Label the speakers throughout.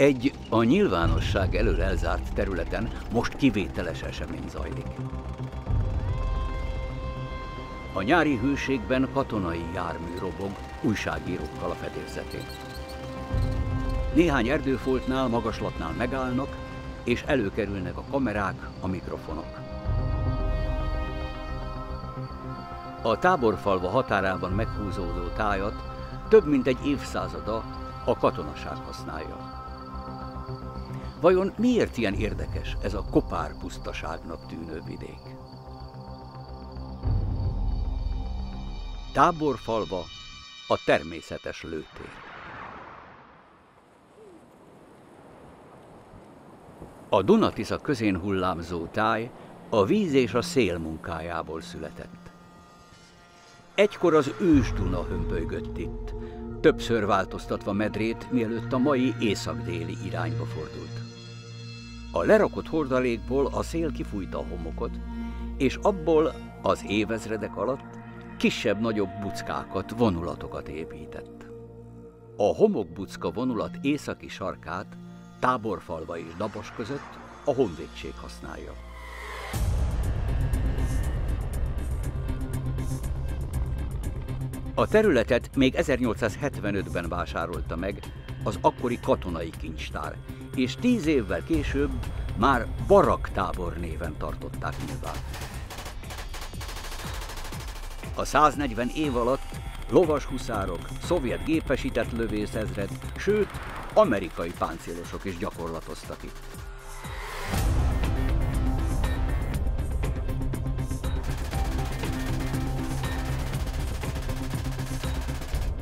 Speaker 1: Egy a nyilvánosság elől elzárt területen most kivételes esemény zajlik. A nyári hőségben katonai jármű robog újságírókkal a fedélzetén. Néhány erdőfoltnál, magaslatnál megállnak, és előkerülnek a kamerák, a mikrofonok. A táborfalva határában meghúzódó tájat több mint egy évszázada a katonaság használja. Vajon miért ilyen érdekes ez a kopár pusztaságnak tűnő vidék? Táborfalva, a természetes lőtér. A Duna-Tisza közén hullámzó táj a víz és a szél munkájából született. Egykor az ős Duna hömpölygött itt, többször változtatva medrét, mielőtt a mai észak-déli irányba fordult. A lerakott hordalékból a szél kifújta a homokot, és abból az évezredek alatt kisebb-nagyobb buckákat, vonulatokat épített. A homokbucka vonulat északi sarkát Táborfalva és Dabas között a honvédség használja. A területet még 1875-ben vásárolta meg az akkori katonai kincstár, és 10 évvel később már Baraktábor néven tartották nyilván. A 140 év alatt lovas huszárok, szovjet gépesített lövészezred, sőt, amerikai páncélosok is gyakorlatoztak itt.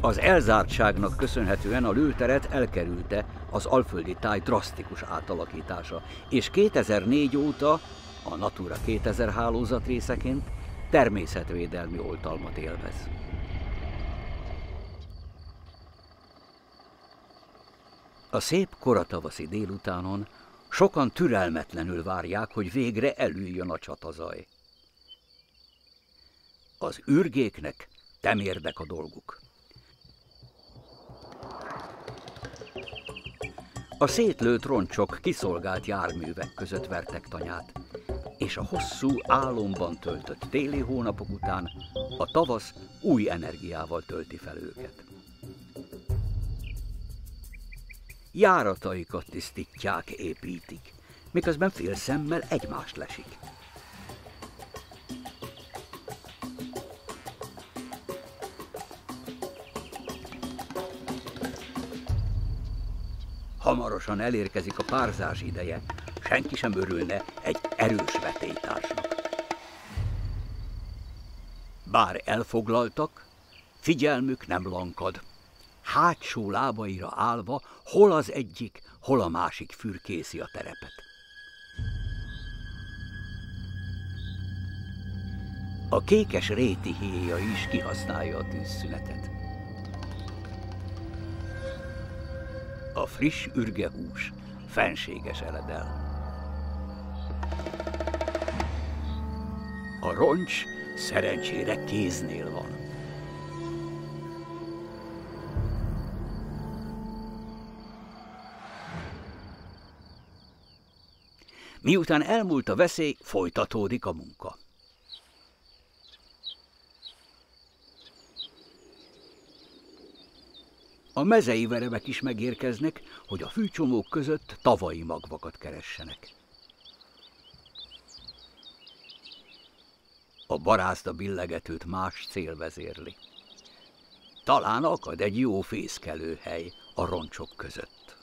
Speaker 1: Az elzártságnak köszönhetően a lőteret elkerülte az alföldi táj drasztikus átalakítása, és 2004 óta a Natura 2000 hálózat részeként természetvédelmi oltalmat élvez. A szép koratavaszi délutánon sokan türelmetlenül várják, hogy végre elüljön a csatazaj. Az ürgéknek temérdek a dolguk. A szétlőtt roncsok kiszolgált járművek között vertek tanyát, és a hosszú álomban töltött téli hónapok után a tavasz új energiával tölti fel őket. Járataikat tisztítják, építik, miközben félszemmel egymást lesik. Hamarosan elérkezik a párzás ideje, senki sem örülne egy erős vetélytársnak. Bár elfoglaltak, figyelmük nem lankad. Hátsó lábaira állva hol az egyik, hol a másik fürkészi a terepet. A kékes réti héja is kihasználja a tűzszünetet. A friss ürgehús fenséges eledel. A roncs szerencsére kéznél van. Miután elmúlt a veszély, folytatódik a munka. A mezei verebek is megérkeznek, hogy a fűcsomók között tavai magvakat keressenek. A barázda billegetőt más cél vezérli. Talán akad egy jó fészkelőhely a roncsok között.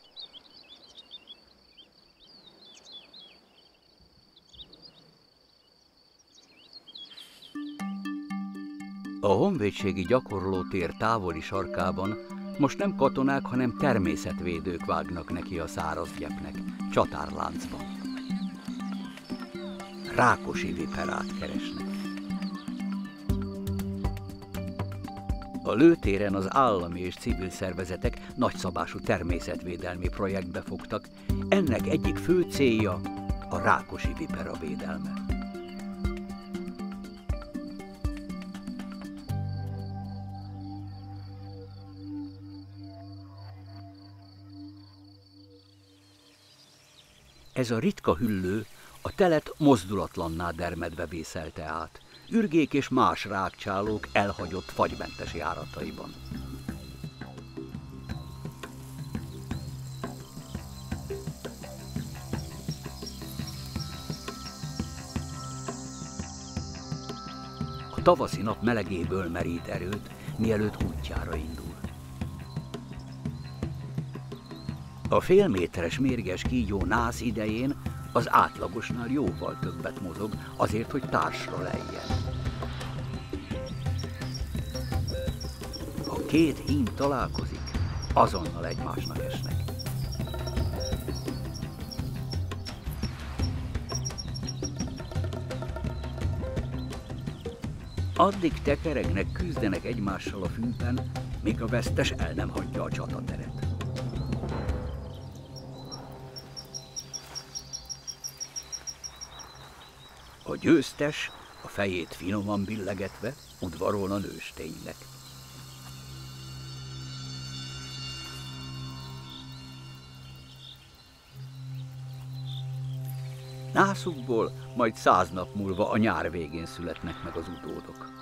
Speaker 1: A honvédségi gyakorlótér távoli sarkában most nem katonák, hanem természetvédők vágnak neki a száraz gyepnek, csatárláncban. Rákosi viperát keresnek. A lőtéren az állami és civil szervezetek nagyszabású természetvédelmi projektbe fogtak, ennek egyik fő célja a rákosi vipera védelme. Ez a ritka hüllő a telet mozdulatlanná dermedve vészelte át, ürgék és más rágcsálók elhagyott fagymentes járataiban. A tavaszi nap melegéből merít erőt, mielőtt útjára indul. A félméteres mérges kígyó nász idején az átlagosnál jóval többet mozog, azért, hogy társra lejjen. Ha két hím találkozik, azonnal egymásnak esnek. Addig tekeregnek, küzdenek egymással a fűben, míg a vesztes el nem hagyja a csatateret. A győztes, a fejét finoman billegetve, udvarolna nősténynek. Nászukból majd 100 nap múlva a nyár végén születnek meg az utódok.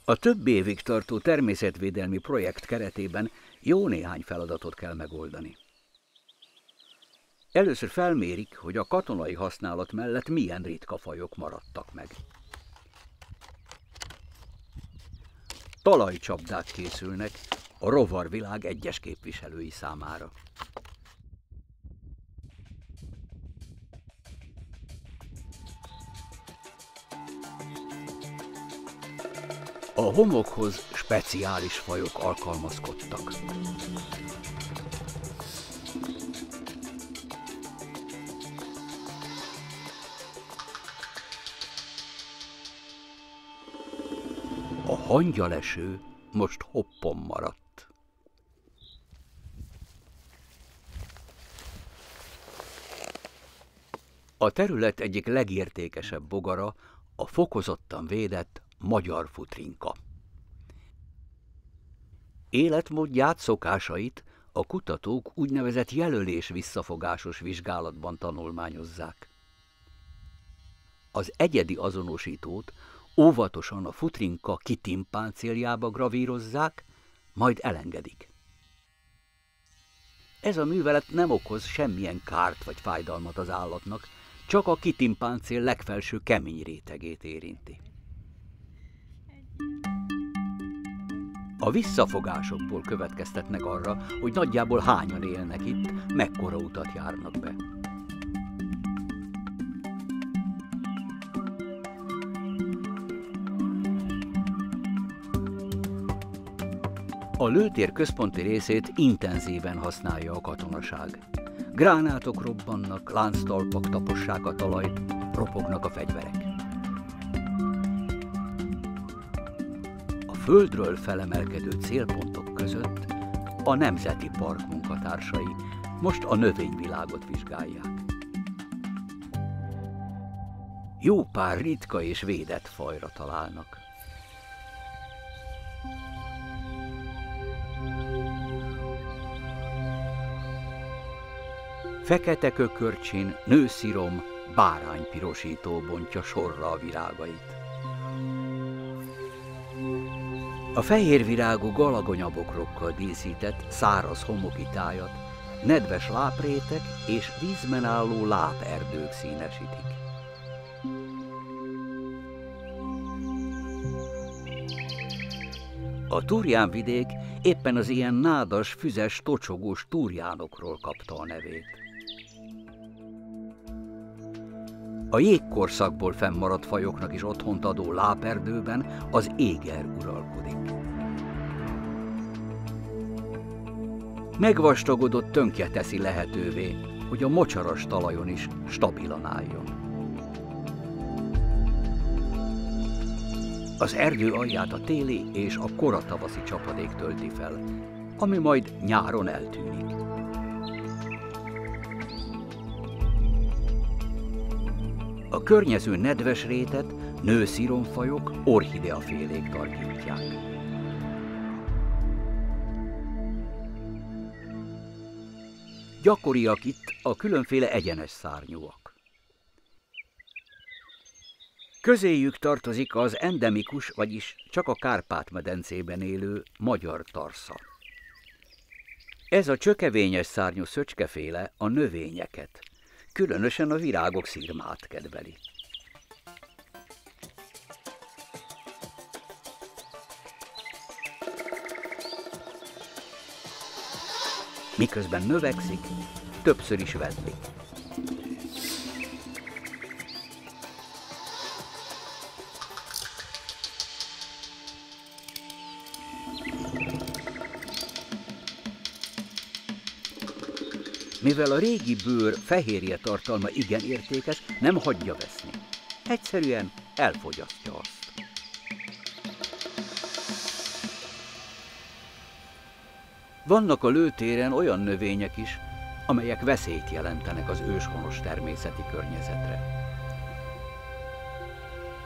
Speaker 1: A több évig tartó természetvédelmi projekt keretében jó néhány feladatot kell megoldani. Először felmérik, hogy a katonai használat mellett milyen ritka fajok maradtak meg. Talajcsapdák készülnek a rovarvilág egyes képviselői számára. A homokhoz speciális fajok alkalmazkodtak. A hangyaleső most hoppon maradt. A terület egyik legértékesebb bogara a fokozottan védett magyar futrinka. Életmódját, szokásait a kutatók úgynevezett jelölés-visszafogásos vizsgálatban tanulmányozzák. Az egyedi azonosítót óvatosan a futrinka kitimpáncéljába gravírozzák, majd elengedik. Ez a művelet nem okoz semmilyen kárt vagy fájdalmat az állatnak, csak a kitimpáncél legfelső kemény rétegét érinti. A visszafogásokból következtetnek arra, hogy nagyjából hányan élnek itt, mekkora utat járnak be. A lőtér központi részét intenzíven használja a katonaság. Gránátok robbannak, lánctalpak tapossák a talajt, ropognak a fegyverek. A földről felemelkedő célpontok között a Nemzeti Park munkatársai most a növényvilágot vizsgálják. Jó pár ritka és védett fajra találnak. Fekete kökörcsin, nőszirom, báránypirosító bontja sorra a virágait. A fehérvirágú galagonyabokrokkal díszített száraz homoki tájat nedves láprétek és vízben álló láperdők színesítik. A Turján vidék éppen az ilyen nádas, füzes, tocsogós turjánokról kapta a nevét. A jégkorszakból fennmaradt fajoknak is otthont adó láperdőben az éger uralkodik. Megvastagodott tönkje teszi lehetővé, hogy a mocsaras talajon is stabilan álljon. Az erdő alját a téli és a koratavaszi csapadék tölti fel, ami majd nyáron eltűnik. A környező nedves rétet nősziromfajok, orchideafélék tarkítják. Gyakoriak itt a különféle egyenes szárnyúak. Közéjük tartozik az endemikus, vagyis csak a Kárpát-medencében élő magyar tarsza. Ez a csökevényes szárnyú szöcskeféle a növényeket, különösen a virágok szirmát kedveli. Miközben növekszik, többször is vedlik. Mivel a régi bőr fehérje tartalma igen értékes, nem hagyja veszni. Egyszerűen elfogyasztja azt. Vannak a lőtéren olyan növények is, amelyek veszélyt jelentenek az őshonos természeti környezetre.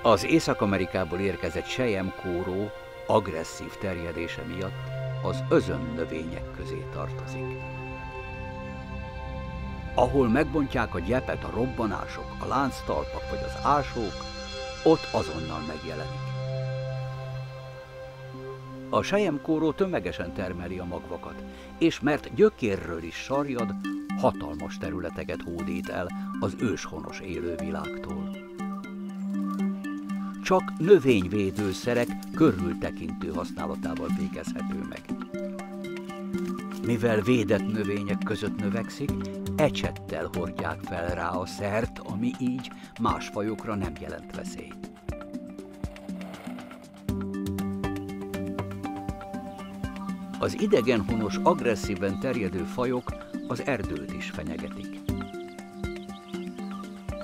Speaker 1: Az Észak-Amerikából érkezett selyemkóró agresszív terjedése miatt az özönnövények közé tartozik. Ahol megbontják a gyepet a robbanások, a lánctalpak vagy az ásók, ott azonnal megjelenik. A selyemkóró tömegesen termeli a magvakat, és mert gyökérről is sarjad, hatalmas területeket hódít el az őshonos élővilágtól. Csak növényvédőszerek körültekintő használatával fékezhető meg. Mivel védett növények között növekszik, ecsettel hordják fel rá a szert, ami így más fajokra nem jelent veszélyt. Az idegenhonos, agresszíven terjedő fajok az erdőt is fenyegetik.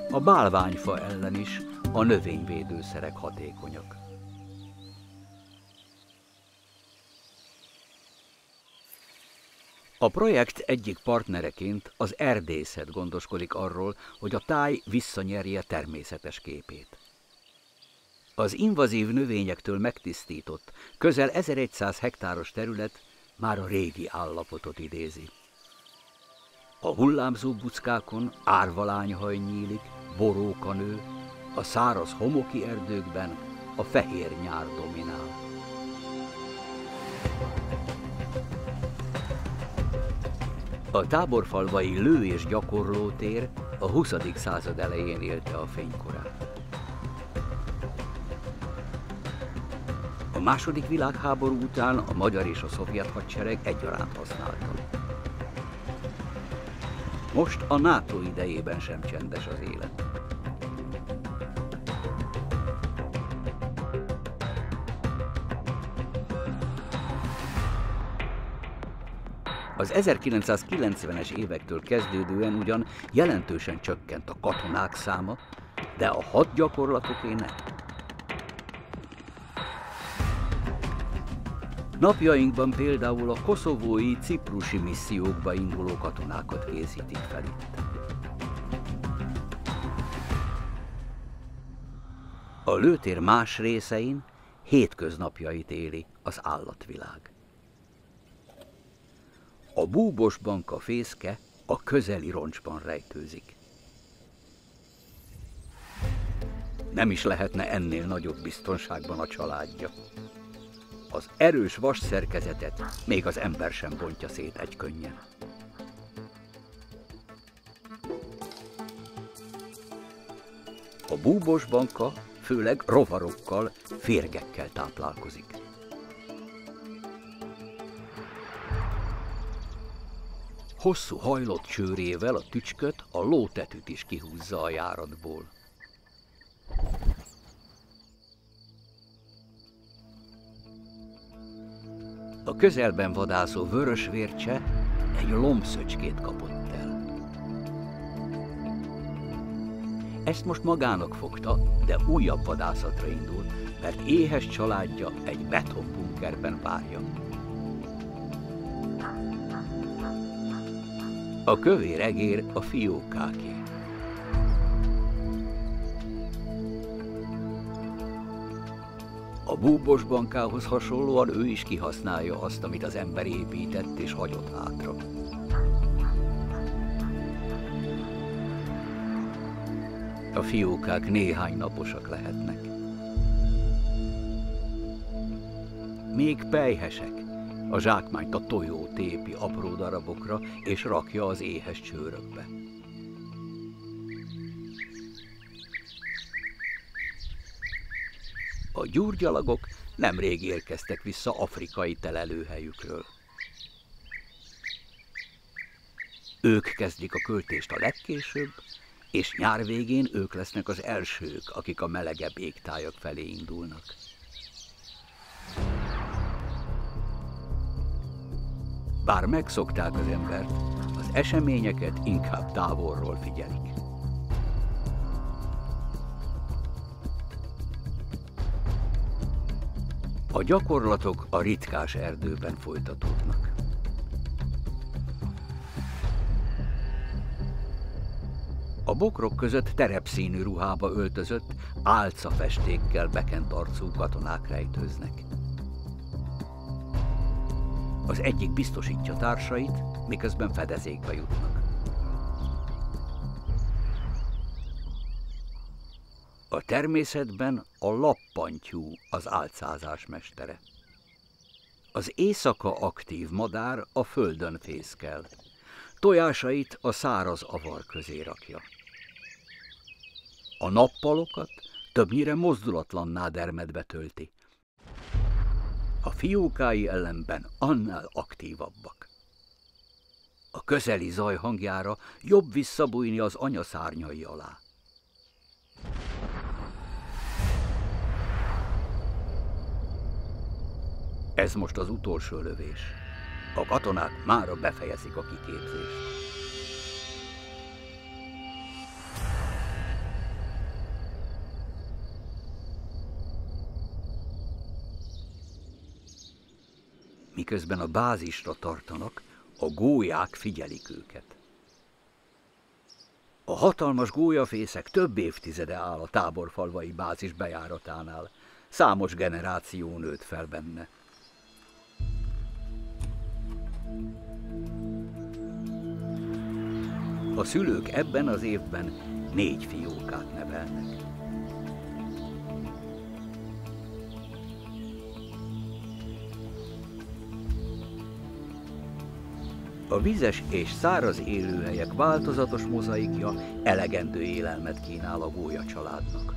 Speaker 1: A bálványfa ellen is a növényvédőszerek hatékonyak. A projekt egyik partnereként az erdészet gondoskodik arról, hogy a táj visszanyerje természetes képét. Az invazív növényektől megtisztított, közel 1100 hektáros terület már a régi állapotot idézi. A hullámzó buckákon árvalányhaj nyílik, boróka nő, a száraz homoki erdőkben a fehér nyár dominál. A táborfalvai lő- és gyakorlótér a 20. század elején élte a fénykorát. A második világháború után a magyar és a szovjet hadsereg egyaránt használta. Most a NATO idejében sem csendes az élet. Az 1990-es évektől kezdődően ugyan jelentősen csökkent a katonák száma, de a hadgyakorlatoké nem. Napjainkban például a koszovói, ciprusi missziókba induló katonákat készítik fel itt. A lőtér más részein hétköznapjait éli az állatvilág. A búbosbanka fészke a közeli roncsban rejtőzik. Nem is lehetne ennél nagyobb biztonságban a családja. Az erős vasszerkezetet még az ember sem bontja szét egykönnyen. A búbosbanka főleg rovarokkal, férgekkel táplálkozik. Hosszú hajlott csőrével a tücsköt, a lótetűt is kihúzza a járatból. A közelben vadászó vörösvércse egy lombszöcskét kapott el. Ezt most magának fogta, de újabb vadászatra indul, mert éhes családja egy betonbunkerben várja. A kövér egér a fiókáké. A búbosbankához hasonlóan ő is kihasználja azt, amit az ember épített és hagyott hátra. A fiókák néhány naposak lehetnek. Még pelyhesek. A zsákmányt a tojó tépi apró darabokra, és rakja az éhes csőrökbe. A gyurgyalagok nemrég érkeztek vissza afrikai telelőhelyükről. Ők kezdik a költést a legkésőbb, és nyár végén ők lesznek az elsők, akik a melegebb égtájak felé indulnak. Bár megszokták az embert, az eseményeket inkább távolról figyelik. A gyakorlatok a ritkás erdőben folytatódnak. A bokrok között terepszínű ruhába öltözött, álcafestékkel bekent arcú katonák rejtőznek. Az egyik biztosítja társait, miközben fedezékbe jutnak. A természetben a lappantyú az álcázás mestere. Az éjszaka aktív madár a földön fészkel. Tojásait a száraz avar közé rakja. A nappalokat többnyire mozdulatlanná dermedve tölti. A fiókái ellenben annál aktívabbak. A közeli zaj hangjára jobb visszabújni az anya szárnyai alá. Ez most az utolsó lövés. A katonák mára befejezik a kiképzést. Miközben a bázisra tartanak, a gólyák figyelik őket. A hatalmas gólyafészek több évtizede áll a táborfalvai bázis bejáratánál. Számos generáció nőtt fel benne. A szülők ebben az évben 4 fiókát nevelnek. A vizes és száraz élőhelyek változatos mozaikja elegendő élelmet kínál a gólya családnak.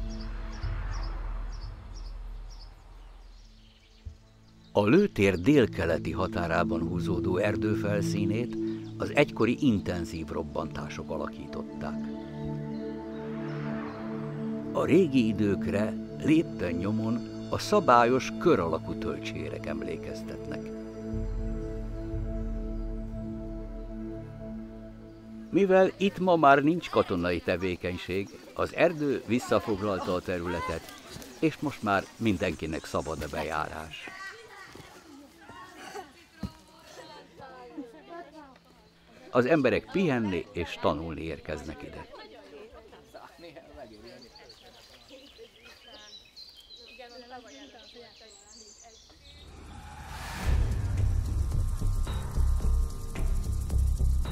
Speaker 1: A lőtér délkeleti határában húzódó erdő felszínét az egykori intenzív robbantások alakították. A régi időkre lépten nyomon a szabályos kör alakú tölcsérek emlékeztetnek. Mivel itt ma már nincs katonai tevékenység, az erdő visszafoglalta a területet, és most már mindenkinek szabad a bejárás. Az emberek pihenni és tanulni érkeznek ide.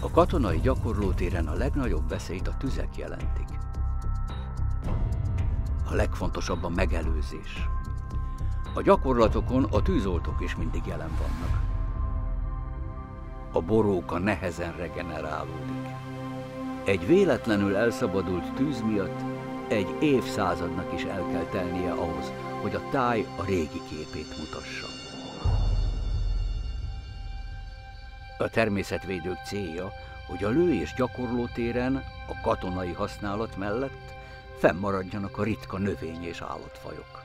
Speaker 1: A katonai gyakorlótéren a legnagyobb veszélyt a tüzek jelentik. A legfontosabb a megelőzés. A gyakorlatokon a tűzoltók is mindig jelen vannak. A boróka nehezen regenerálódik. Egy véletlenül elszabadult tűz miatt egy évszázadnak is el kell telnie ahhoz, hogy a táj a régi képét mutassa. A természetvédők célja, hogy a lő- és gyakorlótéren a katonai használat mellett fennmaradjanak a ritka növény- és állatfajok.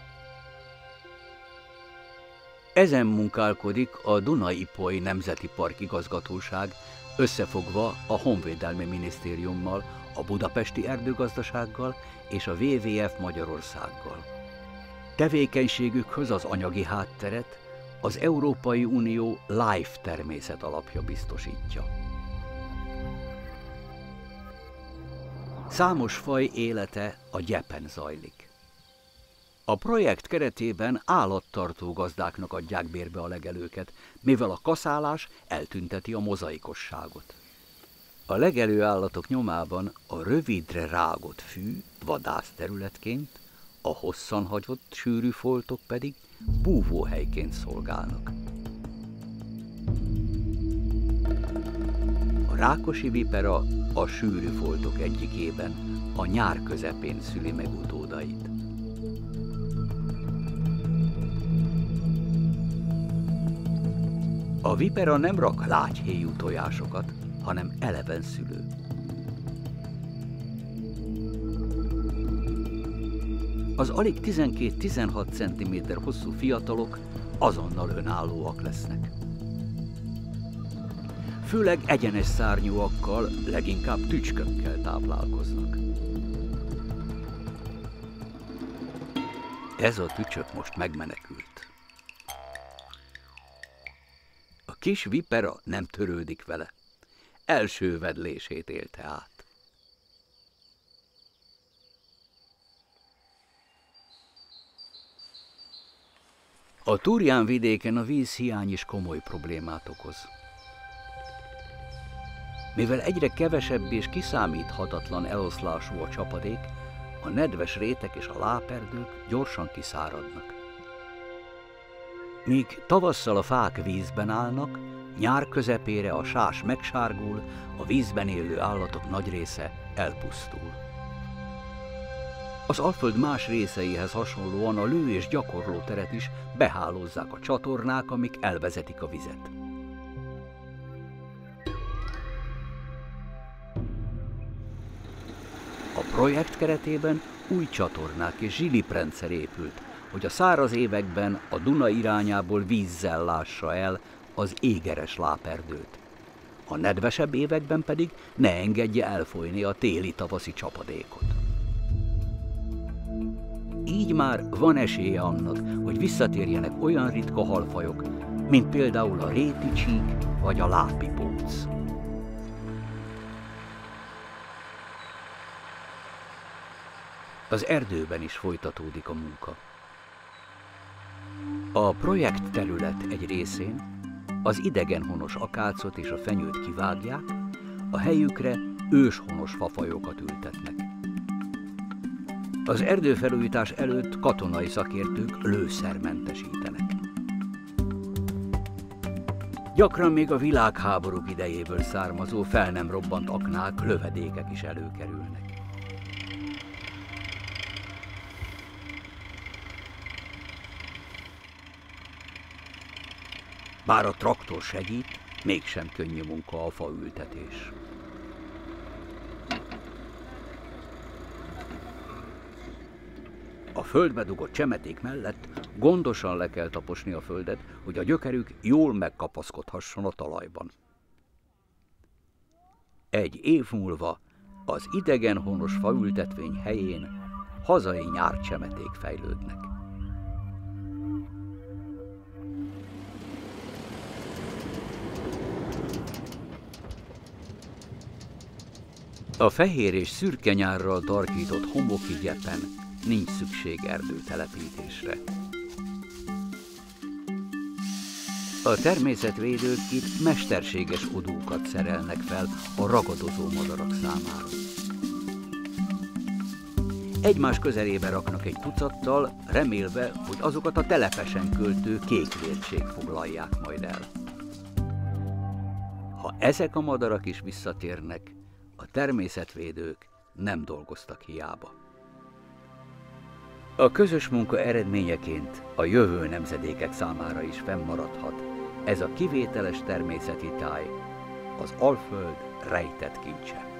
Speaker 1: Ezen munkálkodik a Duna-Ipoly Nemzeti Park igazgatóság, összefogva a Honvédelmi Minisztériummal, a Budapesti Erdőgazdasággal és a WWF Magyarországgal. Tevékenységükhöz az anyagi hátteret az Európai Unió LIFE természet alapja biztosítja. Számos faj élete a gyepen zajlik. A projekt keretében állattartó gazdáknak adják bérbe a legelőket, mivel a kaszálás eltünteti a mozaikosságot. A legelő állatok nyomában a rövidre rágott fű vadászterületként, a hosszan hagyott sűrű foltok pedig búvóhelyként szolgálnak. A rákosi vipera a sűrű foltok egyikében, a nyár közepén szüli meg utódait. A vipera nem rak lágyhéjú tojásokat, hanem eleven szülő. Az alig 12-16 cm hosszú fiatalok azonnal önállóak lesznek. Főleg egyenes szárnyúakkal, leginkább tücskökkel táplálkoznak. Ez a tücsök most megmenekült. A kis vipera nem törődik vele. Első vedlését élte át. A Turján vidéken a vízhiány is komoly problémát okoz. Mivel egyre kevesebb és kiszámíthatatlan eloszlású a csapadék, a nedves rétek és a láperdők gyorsan kiszáradnak. Míg tavasszal a fák vízben állnak, nyár közepére a sás megsárgul, a vízben élő állatok nagy része elpusztul. Az Alföld más részeihez hasonlóan a lő- és gyakorlóteret is behálózzák a csatornák, amik elvezetik a vizet. A projekt keretében új csatornák és zsiliprendszer épült, hogy a száraz években a Duna irányából vízzel lássa el az égeres láperdőt. A nedvesebb években pedig ne engedje elfolyni a téli-tavaszi csapadékot. Így már van esélye annak, hogy visszatérjenek olyan ritka halfajok, mint például a réti csík vagy a lápipóc. Az erdőben is folytatódik a munka. A projekt terület egy részén az idegenhonos akácot és a fenyőt kivágják, a helyükre őshonos fafajokat ültetnek. Az erdőfelújítás előtt katonai szakértők lőszermentesítenek. Gyakran még a világháborúk idejéből származó fel nem robbant aknák, lövedékek is előkerülnek. Bár a traktor segít, mégsem könnyű munka a faültetés. A földbe dugott csemeték mellett gondosan le kell taposni a földet, hogy a gyökerük jól megkapaszkodhasson a talajban. Egy év múlva az idegenhonos faültetvény helyén hazai nyárcsemeték fejlődnek. A fehér és szürke nyárral tarkított homoki gyepen nincs szükség erdőtelepítésre. A természetvédők itt mesterséges odúkat szerelnek fel a ragadozó madarak számára. Egymás közelébe raknak egy tucattal, remélve, hogy azokat a telepesen költő kékvértség foglalják majd el. Ha ezek a madarak is visszatérnek, a természetvédők nem dolgoztak hiába. A közös munka eredményeként a jövő nemzedékek számára is fennmaradhat ez a kivételes természeti táj, az Alföld rejtett kincse.